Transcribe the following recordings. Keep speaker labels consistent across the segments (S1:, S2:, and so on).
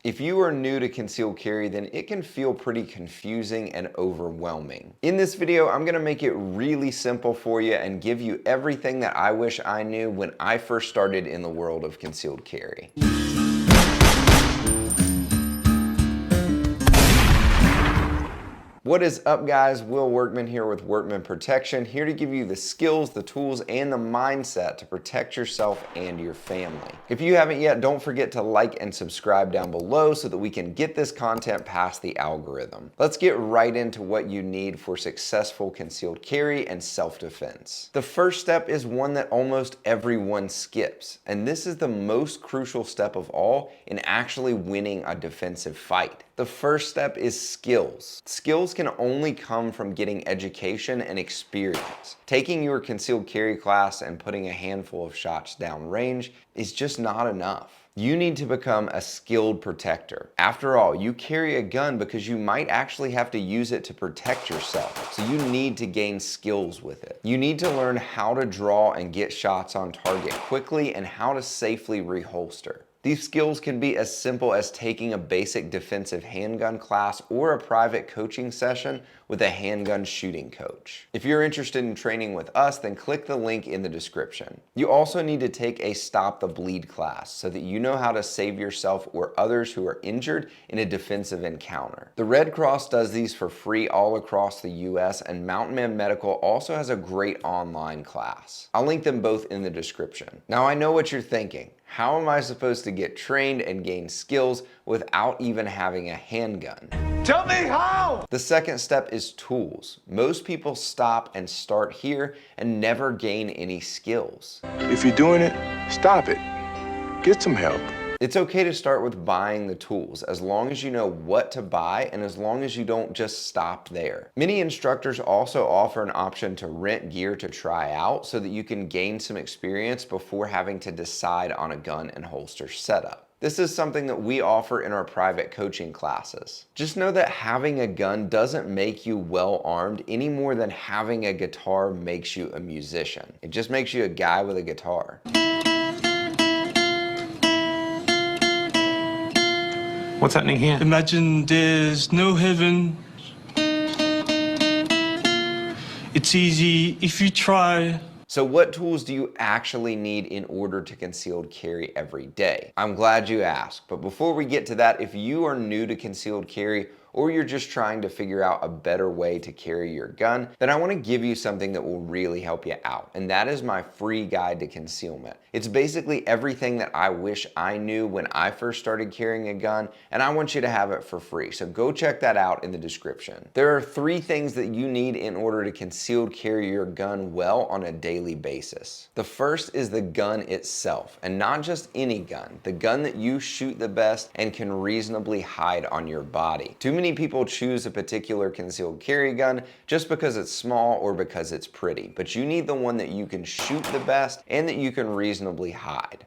S1: If you are new to concealed carry, then it can feel pretty confusing and overwhelming. In this video, I'm gonna make it really simple for you and give you everything that I wish I knew when I first started in the world of concealed carry. What is up, guys? Will Workman here with Workman Protection, here to give you the skills, the tools, and the mindset to protect yourself and your family. If you haven't yet, don't forget to like and subscribe down below so that we can get this content past the algorithm. Let's get right into what you need for successful concealed carry and self-defense. The first step is one that almost everyone skips, and this is the most crucial step of all in actually winning a defensive fight. The first step is skills. Skills can only come from getting education and experience. Taking your concealed carry class and putting a handful of shots downrange is just not enough. You need to become a skilled protector. After all, you carry a gun because you might actually have to use it to protect yourself, so you need to gain skills with it. You need to learn how to draw and get shots on target quickly and how to safely reholster. These skills can be as simple as taking a basic defensive handgun class or a private coaching session with a handgun shooting coach. If you're interested in training with us, then click the link in the description. You also need to take a Stop the Bleed class so that you know how to save yourself or others who are injured in a defensive encounter. The Red Cross does these for free all across the US, and Mountain Man Medical also has a great online class. I'll link them both in the description. Now, I know what you're thinking. How am I supposed to get trained and gain skills without even having a handgun?
S2: Tell me how!
S1: The second step is tools. Most people stop and start here and never gain any skills.
S2: If you're doing it, stop it. Get some help.
S1: It's okay to start with buying the tools as long as you know what to buy and as long as you don't just stop there. Many instructors also offer an option to rent gear to try out so that you can gain some experience before having to decide on a gun and holster setup. This is something that we offer in our private coaching classes. Just know that having a gun doesn't make you well armed any more than having a guitar makes you a musician. It just makes you a guy with a guitar.
S3: What's happening here?
S4: Imagine there's no heaven. It's easy if you try.
S1: So what tools do you actually need in order to concealed carry every day? I'm glad you asked, but before we get to that, if you are new to concealed carry or you're just trying to figure out a better way to carry your gun, then I want to give you something that will really help you out, and that is my free guide to concealment. It's basically everything that I wish I knew when I first started carrying a gun, and I want you to have it for free, so go check that out in the description. There are 3 things that you need in order to concealed carry your gun well on a daily basis. The first is the gun itself, and not just any gun, the gun that you shoot the best and can reasonably hide on your body. Too many people choose a particular concealed carry gun just because it's small or because it's pretty, but you need the one that you can shoot the best and that you can reasonably hide.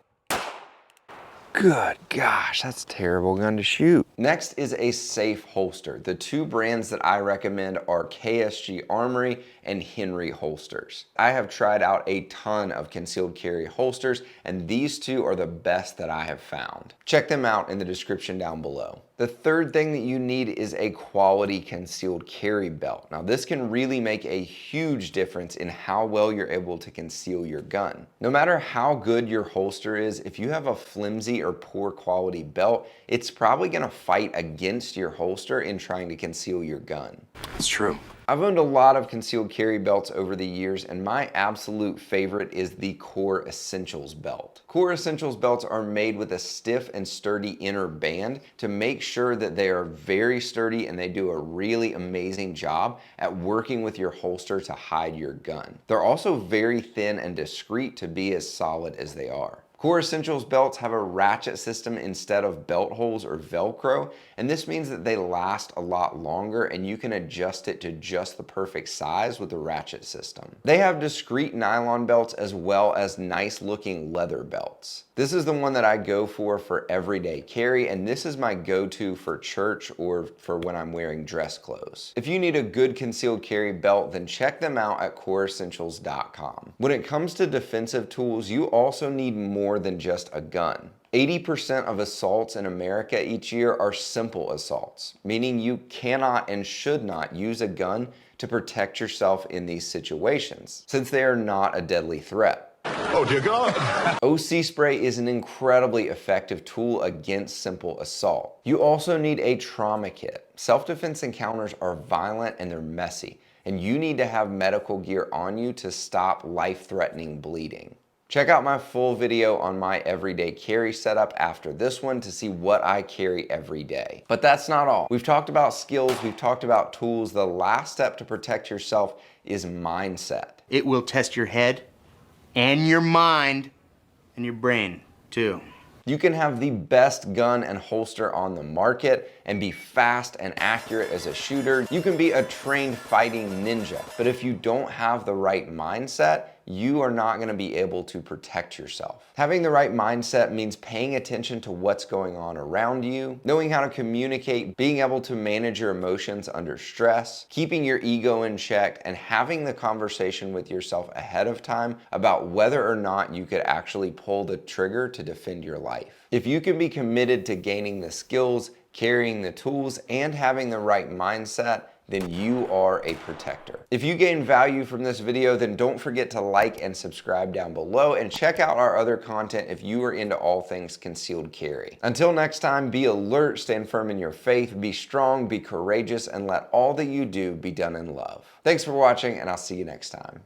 S1: Good gosh, that's a terrible gun to shoot. Next is a safe holster. The 2 brands that I recommend are KSG Armory and Henry Holsters. I have tried out a ton of concealed carry holsters, and these 2 are the best that I have found. Check them out in the description down below. The third thing that you need is a quality concealed carry belt. Now, this can really make a huge difference in how well you're able to conceal your gun. No matter how good your holster is, if you have a flimsy or poor quality belt, it's probably gonna fight against your holster in trying to conceal your gun.
S2: It's true.
S1: I've owned a lot of concealed carry belts over the years, and my absolute favorite is the Core Essentials belt. Core Essentials belts are made with a stiff and sturdy inner band to make sure that they are very sturdy, and they do a really amazing job at working with your holster to hide your gun. They're also very thin and discreet to be as solid as they are. Core Essentials belts have a ratchet system instead of belt holes or Velcro, and this means that they last a lot longer and you can adjust it to just the perfect size with the ratchet system. They have discreet nylon belts as well as nice looking leather belts. This is the one that I go for everyday carry, and this is my go-to for church or for when I'm wearing dress clothes. If you need a good concealed carry belt, then check them out at coreessentials.com. When it comes to defensive tools, you also need more than just a gun. 80% of assaults in America each year are simple assaults, meaning you cannot and should not use a gun to protect yourself in these situations, since they are not a deadly threat.
S2: Oh, dear God.
S1: OC spray is an incredibly effective tool against simple assault. You also need a trauma kit. Self-defense encounters are violent and they're messy, and you need to have medical gear on you to stop life-threatening bleeding. Check out my full video on my everyday carry setup after this one to see what I carry every day. But that's not all. We've talked about skills, we've talked about tools. The last step to protect yourself is mindset.
S5: It will test your head and your mind and your brain too.
S1: You can have the best gun and holster on the market and be fast and accurate as a shooter. You can be a trained fighting ninja, but if you don't have the right mindset, you are not going to be able to protect yourself. Having the right mindset means paying attention to what's going on around you, knowing how to communicate, being able to manage your emotions under stress, keeping your ego in check, and having the conversation with yourself ahead of time about whether or not you could actually pull the trigger to defend your life. If you can be committed to gaining the skills, carrying the tools, and having the right mindset, then you are a protector. If you gain value from this video, then don't forget to like and subscribe down below, and check out our other content if you are into all things concealed carry. Until next time, be alert, stand firm in your faith, be strong, be courageous, and let all that you do be done in love. Thanks for watching, and I'll see you next time.